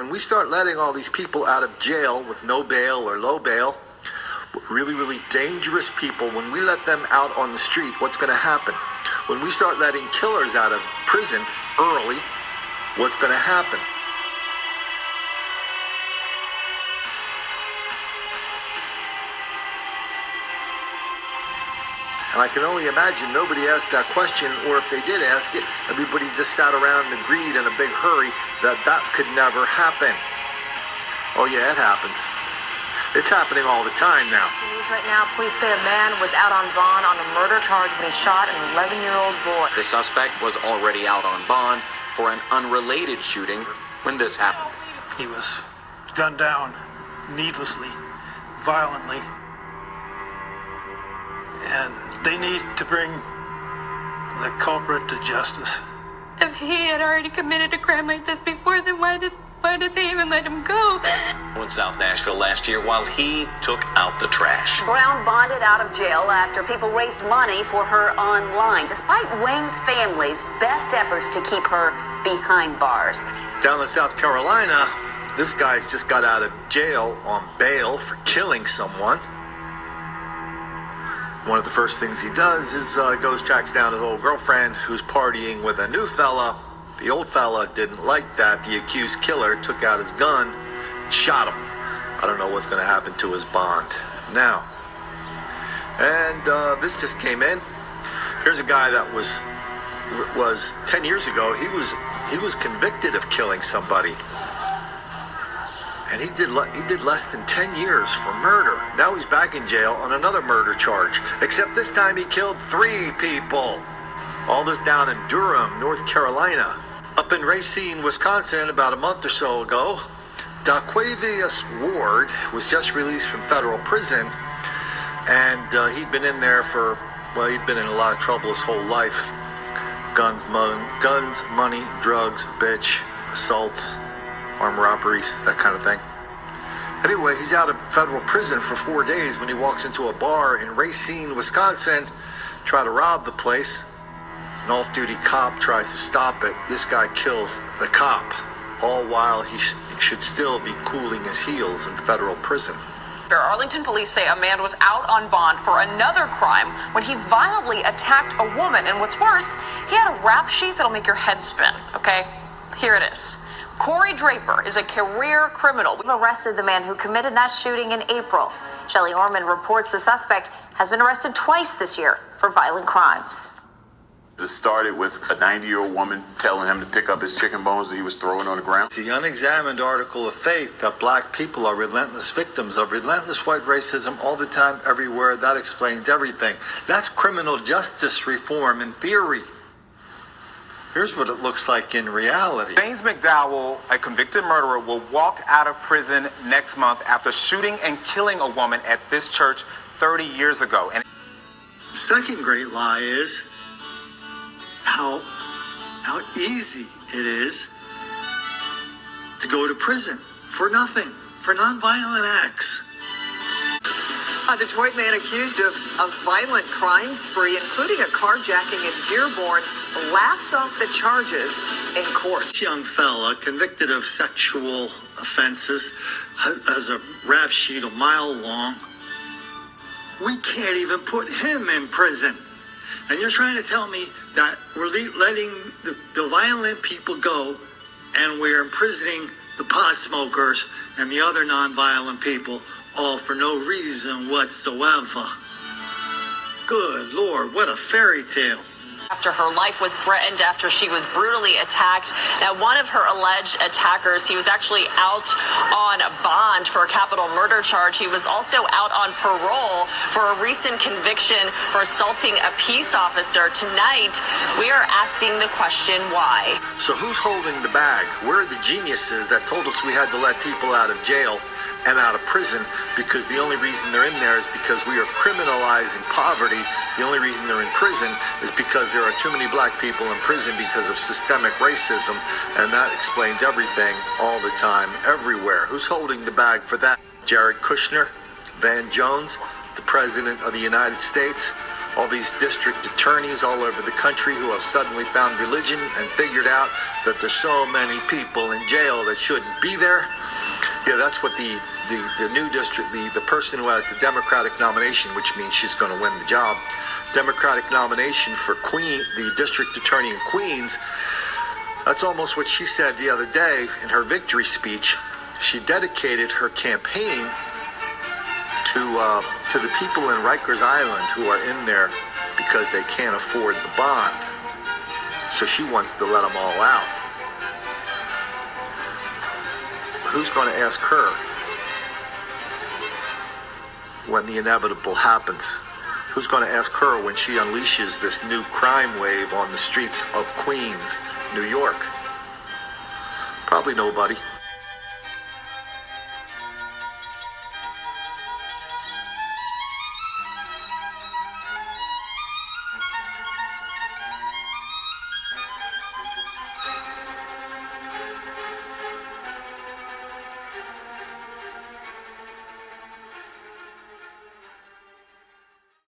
when we start letting all these people out of jail with no bail or low bail, really, really dangerous people, when we let them out on the street, what's going to happen? When we start letting killers out of prison early, what's going to happen? And I can only imagine nobody asked that question, or if they did ask it, everybody just sat around and agreed in a big hurry that that could never happen. Oh yeah, it happens. It's happening all the time now. News right now, police say a man was out on bond on a murder charge when he shot an 11-year-old boy. The suspect was already out on bond for an unrelated shooting when this happened. He was gunned down needlessly, violently, and they need to bring the culprit to justice. If he had already committed a crime like this before, then why did they even let him go? In South Nashville last year while he took out the trash. Brown bonded out of jail after people raised money for her online, despite Wayne's family's best efforts to keep her behind bars. Down in South Carolina, this guy's just got out of jail on bail for killing someone. One of the first things he does is tracks down his old girlfriend who's partying with a new fella. The old fella didn't like that. The accused killer took out his gun and shot him. I don't know what's going to happen to his bond now. And this just came in. Here's a guy that was 10 years ago. He was convicted of killing somebody. And he did less than 10 years for murder. Now he's back in jail on another murder charge. Except this time he killed 3 people. All this down in Durham, North Carolina. Up in Racine, Wisconsin, about a month or so ago, Daquavius Ward was just released from federal prison. And he'd been in there he'd been in a lot of trouble his whole life. Guns, money, drugs, bitch, assaults, armed robberies, that kind of thing. Anyway, he's out of federal prison for 4 days when he walks into a bar in Racine, Wisconsin, try to rob the place. An off-duty cop tries to stop it. This guy kills the cop, all while he should still be cooling his heels in federal prison. Arlington police say a man was out on bond for another crime when he violently attacked a woman. And what's worse, he had a rap sheet that'll make your head spin, okay? Here it is. Corey Draper is a career criminal. We've arrested the man who committed that shooting in April. Shelley Orman reports the suspect has been arrested twice this year for violent crimes. It started with a 90-year-old woman telling him to pick up his chicken bones that he was throwing on the ground. It's the unexamined article of faith that black people are relentless victims of relentless white racism all the time, everywhere. That explains everything. That's criminal justice reform in theory. Here's what it looks like in reality. James McDowell, a convicted murderer, will walk out of prison next month after shooting and killing a woman at this church 30 years ago. And second great lie is how easy it is to go to prison for nothing, for nonviolent acts. A Detroit man accused of a violent crime spree, including a carjacking in Dearborn, laughs off the charges in court. This young fella convicted of sexual offenses has a rap sheet a mile long. We can't even put him in prison. And you're trying to tell me that we're letting the violent people go and we're imprisoning the pot smokers and the other nonviolent people all for no reason whatsoever. Good Lord, what a fairy tale. After her life was threatened after she was brutally attacked. Now, one of her alleged attackers, he was actually out on bond for a capital murder charge. He was also out on parole for a recent conviction for assaulting a peace officer. Tonight, we are asking the question, why? So who's holding the bag? Where are the geniuses that told us we had to let people out of jail and out of prison because the only reason they're in there is because we are criminalizing poverty? The only reason they're in prison is because there are too many black people in prison because of systemic racism, and that explains everything all the time, everywhere. Who's holding the bag for that? Jared Kushner, Van Jones, the President of the United States, All these district attorneys all over the country who have suddenly found religion and figured out that there's so many people in jail that shouldn't be there. Yeah, that's what the new district, the person who has the Democratic nomination, which means she's going to win the job, Democratic nomination for the district attorney in Queens, that's almost what she said the other day in her victory speech. She dedicated her campaign to the people in Rikers Island who are in there because they can't afford the bond. So she wants to let them all out. Who's going to ask her when the inevitable happens? Who's going to ask her when she unleashes this new crime wave on the streets of Queens, New York? Probably nobody.